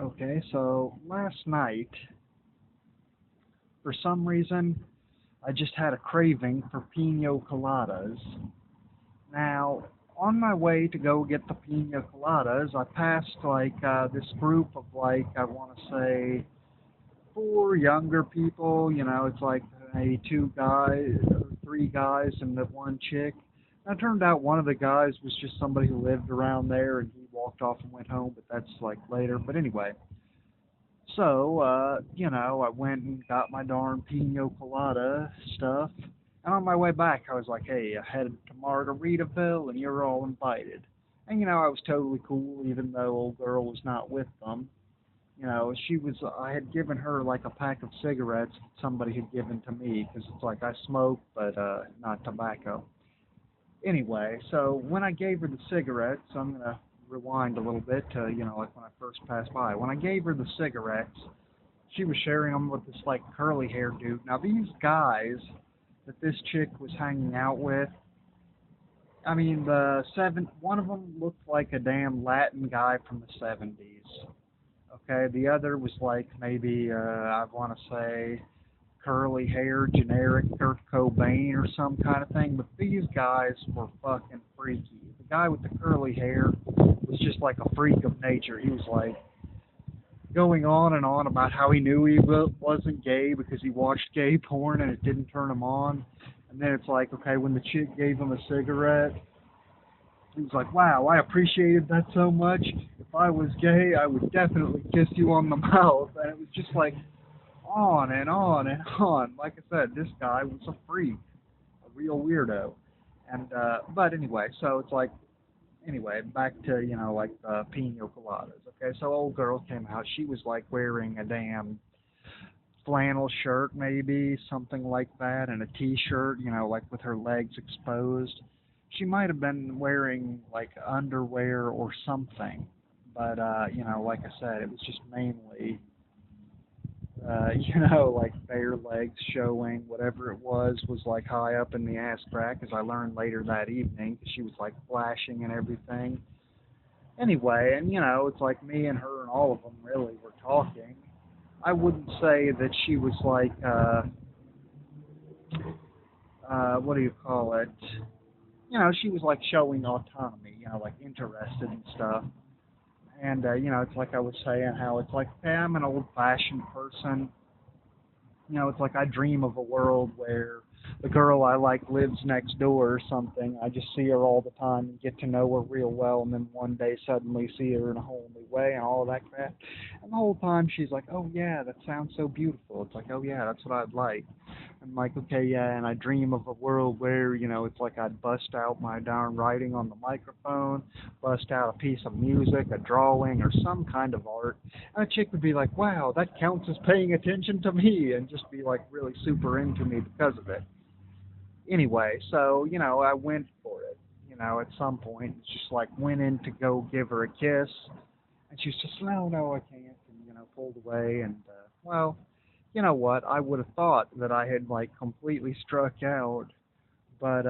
Okay, so last night, for some reason, I just had a craving for pina coladas. Now, on my way to go get the pina coladas, I passed this group of I want to say four younger people. It's like maybe two guys, or three guys, and the one chick. And it turned out one of the guys was just somebody who lived around there, and he walked off and went home. But that's like later. But anyway, so, I went and got my darn pina colada stuff. And on my way back, I was like, hey, I headed to Margaritaville and you're all invited. And, I was totally cool, even though old girl was not with them. I had given her like a pack of cigarettes that somebody had given to me because it's like I smoke, but not tobacco. Anyway, so when I gave her the cigarettes, I'm going to rewind a little bit to, like when I first passed by. When I gave her the cigarettes, she was sharing them with this like curly haired dude. Now these guys that this chick was hanging out with, I mean one of them looked like a damn Latin guy from the 70s. Okay, the other was like maybe I want to say curly hair, generic Kurt Cobain or some kind of thing. But these guys were fucking freaky. The guy with the curly hair was just like a freak of nature. He was like going on and on about how he knew he wasn't gay because he watched gay porn and it didn't turn him on. And then it's like, okay, when the chick gave him a cigarette, he was like, wow, I appreciated that so much. If I was gay, I would definitely kiss you on the mouth. And it was just like on and on and on. Like I said, this guy was a freak, a real weirdo. And, but anyway, so it's like, anyway, back to, like the pina coladas. Okay, so old girl came out. She was like wearing a damn flannel shirt, maybe, something like that, and a t-shirt, like with her legs exposed. She might have been wearing like underwear or something, but like I said, it was just mainly, like bare legs showing. Whatever it was like high up in the ass crack, as I learned later that evening, 'cause she was like flashing and everything. Anyway, and it's like me and her and all of them really were talking. I wouldn't say that she was like, what do you call it? She was like showing autonomy, like interested and stuff. And, it's like I was saying how it's like, hey, I'm an old fashioned person. It's like I dream of a world where the girl I like lives next door or something. I just see her all the time and get to know her real well, and then one day suddenly see her in a whole new way and all of that crap. And the whole time she's like, oh yeah, that sounds so beautiful. It's like, oh yeah, that's what I'd like. I'm like, okay, yeah, and I dream of a world where, it's like I'd bust out my darn writing on the microphone, bust out a piece of music, a drawing, or some kind of art. And a chick would be like, wow, that counts as paying attention to me, and just be like really super into me because of it. Anyway, so, I went for it. At some point, it's just like went in to go give her a kiss, and she's just, no, no, I can't, and, pulled away, and, well, you know what? I would have thought that I had like completely struck out, but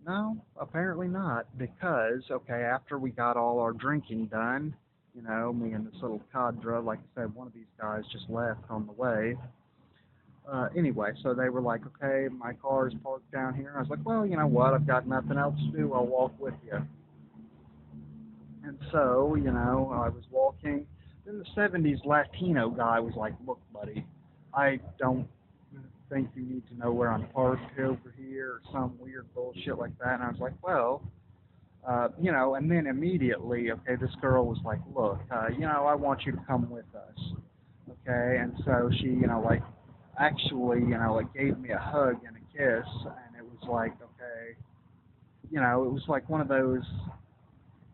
no, apparently not. Because okay, after we got all our drinking done, me and this little cadre, like I said, one of these guys just left on the way. Anyway, so they were like, okay, my car is parked down here. I was like, well, you know what? I've got nothing else to do. I'll walk with you. And so, I was walking. Then the 70s Latino guy was like, look, buddy, I don't think you need to know where I'm parked over here or some weird bullshit like that. And I was like, well, and then immediately, okay, this girl was like, look, I want you to come with us. Okay, and so she, like, actually, like gave me a hug and a kiss, and it was like, okay, it was like one of those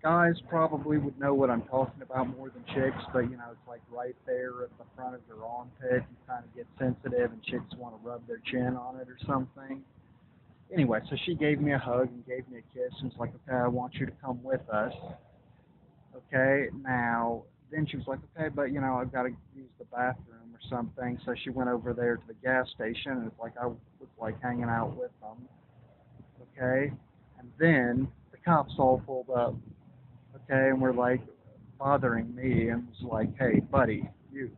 guys probably would know what I'm talking about more than chicks, but it's like right there at the front of your armpit, you kind of get sensitive, and chicks want to rub their chin on it or something. Anyway, so she gave me a hug and gave me a kiss, and was like, okay, I want you to come with us. Okay, now, then she was like, okay, but I've got to use the bathroom or something, so she went over there to the gas station, and it's like I was like hanging out with them. Okay, and then the cops all pulled up. Okay, and we're like, bothering me and was like, hey, buddy, you,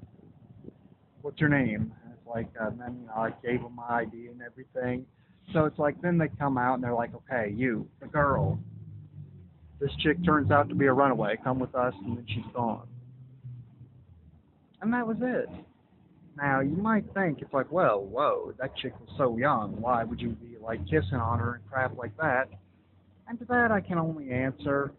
what's your name? And it's like, and then, I gave them my ID and everything. So it's like, then they come out and they're like, okay, you, the girl, this chick turns out to be a runaway. Come with us, and then she's gone. And that was it. Now, you might think, it's like, well, whoa, that chick was so young. Why would you be, like, kissing on her and crap like that? And to that, I can only answer,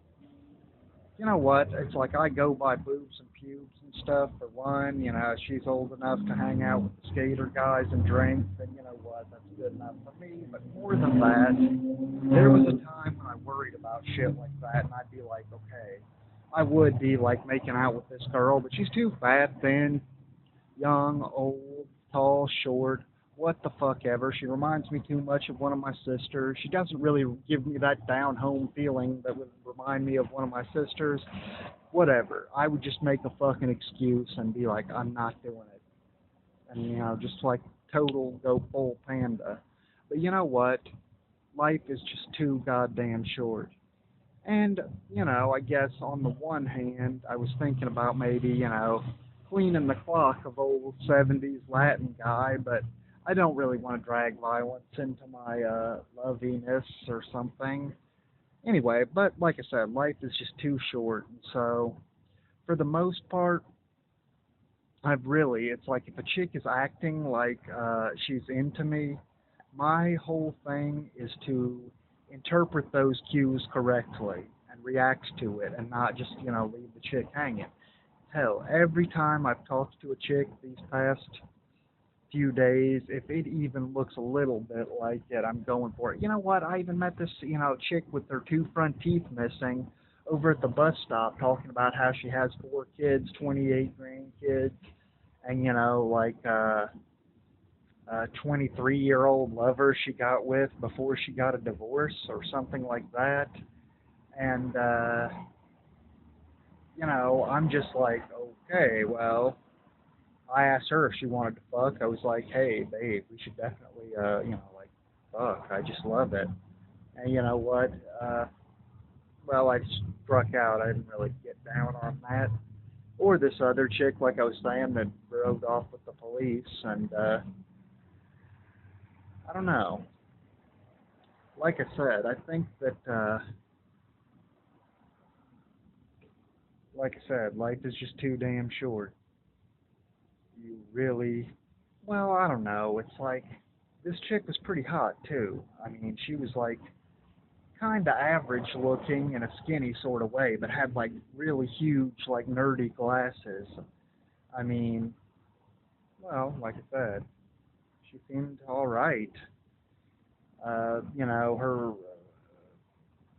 you know what? It's like I go by boobs and pubes and stuff. For one, she's old enough to hang out with the skater guys and drink, then you know what? That's good enough for me. But more than that, there was a time when I worried about shit like that, and I'd be like, okay, I would be like making out with this girl, but she's too fat, thin, young, old, tall, short, what the fuck ever. She reminds me too much of one of my sisters. She doesn't really give me that down home feeling that would remind me of one of my sisters. Whatever. I would just make a fucking excuse and be like, I'm not doing it. And, just like total go full panda. But you know what? Life is just too goddamn short. And, I guess on the one hand, I was thinking about maybe, cleaning the clock of old 70s Latin guy, but I don't really want to drag violence into my loviness or something. Anyway, but like I said, life is just too short. And so, for the most part, it's like if a chick is acting like she's into me, my whole thing is to interpret those cues correctly and react to it and not just, leave the chick hanging. Hell, every time I've talked to a chick these past few days, if it even looks a little bit like it, I'm going for it. You know what? I even met this, chick with her two front teeth missing over at the bus stop talking about how she has 4 kids, 28 grandkids, and, a 23-year-old lover she got with before she got a divorce or something like that. And, I'm just like, okay, well, I asked her if she wanted to fuck. I was like, hey, babe, we should definitely, fuck. I just love it. And you know what? Well, I struck out. I didn't really get down on that. Or this other chick, like I was saying, that rode off with the police. And, I don't know. Like I said, I think that, like I said, life is just too damn short. You really, well, I don't know. It's like, this chick was pretty hot, too. I mean, she was like, kind of average looking in a skinny sort of way, but had like really huge, like nerdy glasses. I mean, well, like I said, she seemed all right. Her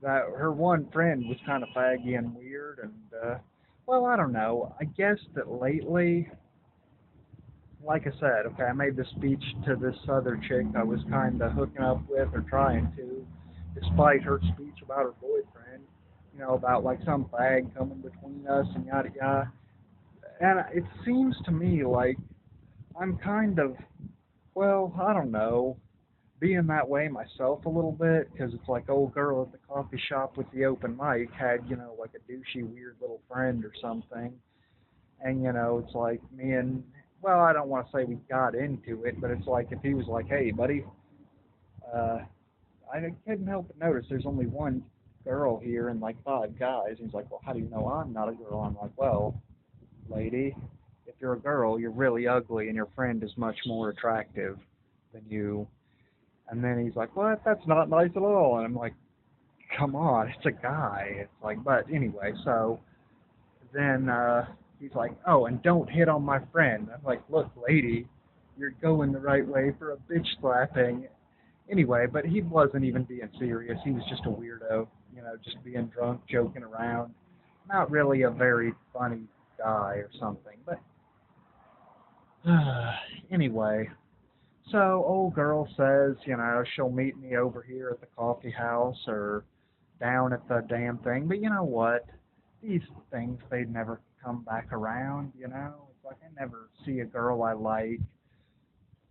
her one friend was kind of faggy and weird, and well, I don't know. I guess that lately, like I said, okay, I made this speech to this other chick I was kind of hooking up with or trying to, despite her speech about her boyfriend, about like some fag coming between us and yada yada. And it seems to me like I'm kind of, well, I don't know, being that way myself a little bit, because it's like old girl at the coffee shop with the open mic had, like a douchey weird little friend or something. And, it's like me and, well, I don't want to say we got into it, but it's like if he was like, hey, buddy, uh, I couldn't help but notice there's only one girl here and like 5 guys. And he's like, well, how do you know I'm not a girl? I'm like, well, lady, if you're a girl, you're really ugly and your friend is much more attractive than you. And then he's like, what? That's not nice at all. And I'm like, come on, it's a guy. It's like, but anyway, so then he's like, oh, and don't hit on my friend. I'm like, look, lady, you're going the right way for a bitch slapping. Anyway, but he wasn't even being serious. He was just a weirdo, just being drunk, joking around. Not really a very funny guy or something. But anyway, so old girl says, she'll meet me over here at the coffee house or down at the damn thing. But you know what? These things, they never come back around, It's like I never see a girl I like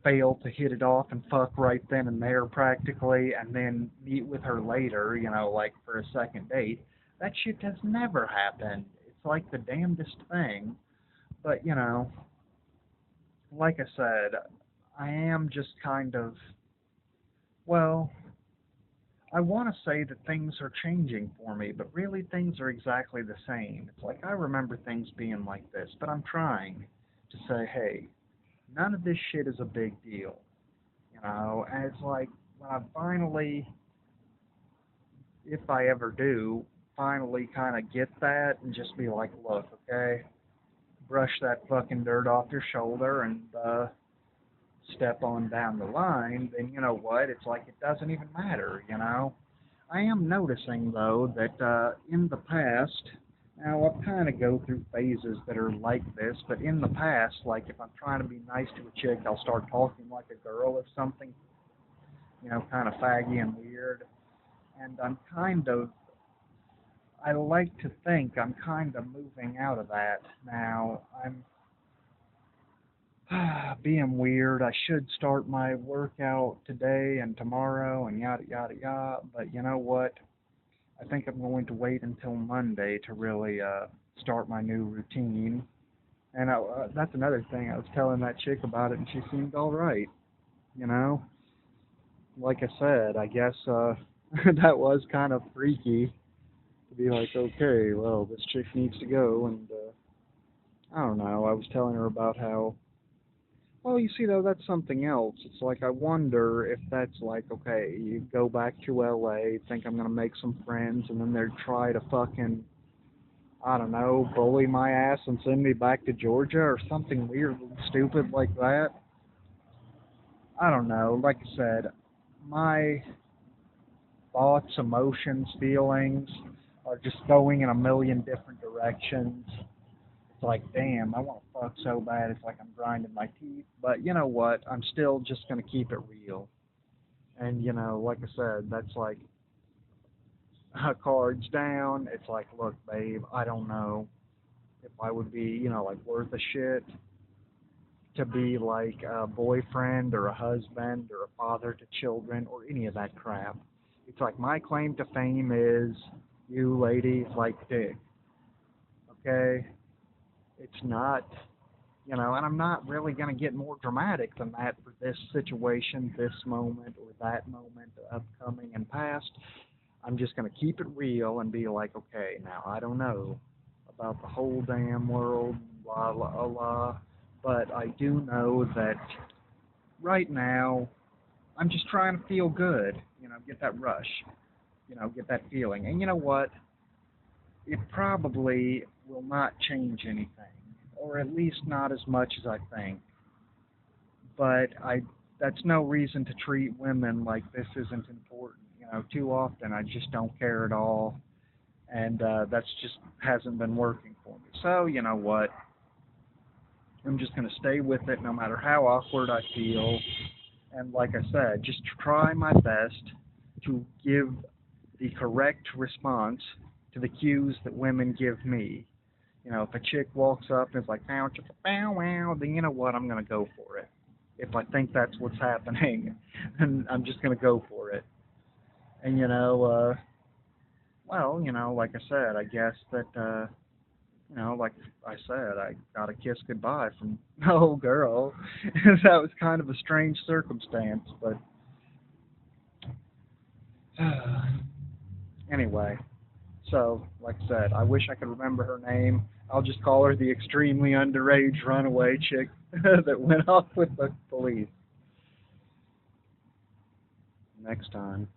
fail to hit it off and fuck right then and there practically, and then meet with her later, like for a second date. That shit has never happened. It's like the damnedest thing. But, like I said, I am just kind of, well, I want to say that things are changing for me, but really things are exactly the same. It's like I remember things being like this, but I'm trying to say, hey, none of this shit is a big deal. And it's like when I finally, if I ever do, finally kind of get that and just be like, look, okay, brush that fucking dirt off your shoulder and step on down the line, then you know what? It's like it doesn't even matter. I am noticing though that in the past, now I kind of go through phases that are like this, but in the past, like if I'm trying to be nice to a chick, I'll start talking like a girl or something, kind of faggy and weird. And I like to think I'm kind of moving out of that now. I'm being weird. I should start my workout today and tomorrow and yada yada yada. But you know what? I think I'm going to wait until Monday to really start my new routine. And that's another thing. I was telling that chick about it, and she seemed all right. You know, like I said, I guess that was kind of freaky to be like, okay, well, this chick needs to go, and I don't know. I was telling her about how. Well, you see, though, that's something else. It's like I wonder if that's like, okay, you go back to LA, think I'm gonna make some friends, and then they're try to fucking, I don't know, bully my ass and send me back to Georgia or something weird and stupid like that. I don't know. Like I said, my thoughts, emotions, feelings are just going in a million different directions. It's like, damn, I want to fuck so bad. It's like I'm grinding my teeth. But you know what? I'm still just going to keep it real. And, like I said, that's like cards down. It's like, look, babe, I don't know if I would be, like worth a shit to be like a boyfriend or a husband or a father to children or any of that crap. It's like my claim to fame is you ladies like dick. Okay? It's not, and I'm not really going to get more dramatic than that for this situation, this moment, or that moment, upcoming and past. I'm just going to keep it real and be like, okay, now I don't know about the whole damn world, blah, blah, blah, but I do know that right now I'm just trying to feel good, get that rush, get that feeling. And you know what? It probably will not change anything, or at least not as much as I think. But that's no reason to treat women like this isn't important. Too often I just don't care at all, and that's just hasn't been working for me. So you know what? I'm just going to stay with it no matter how awkward I feel. And like I said, just try my best to give the correct response to the cues that women give me. If a chick walks up and is like, bow, chicka, bow, wow, then you know what? I'm going to go for it. If I think that's what's happening, then I'm just going to go for it. And, well, like I said, I guess that, like I said, I got a kiss goodbye from the old girl. That was kind of a strange circumstance, but anyway. So, like I said, I wish I could remember her name. I'll just call her the extremely underage runaway chick that went off with the police next time.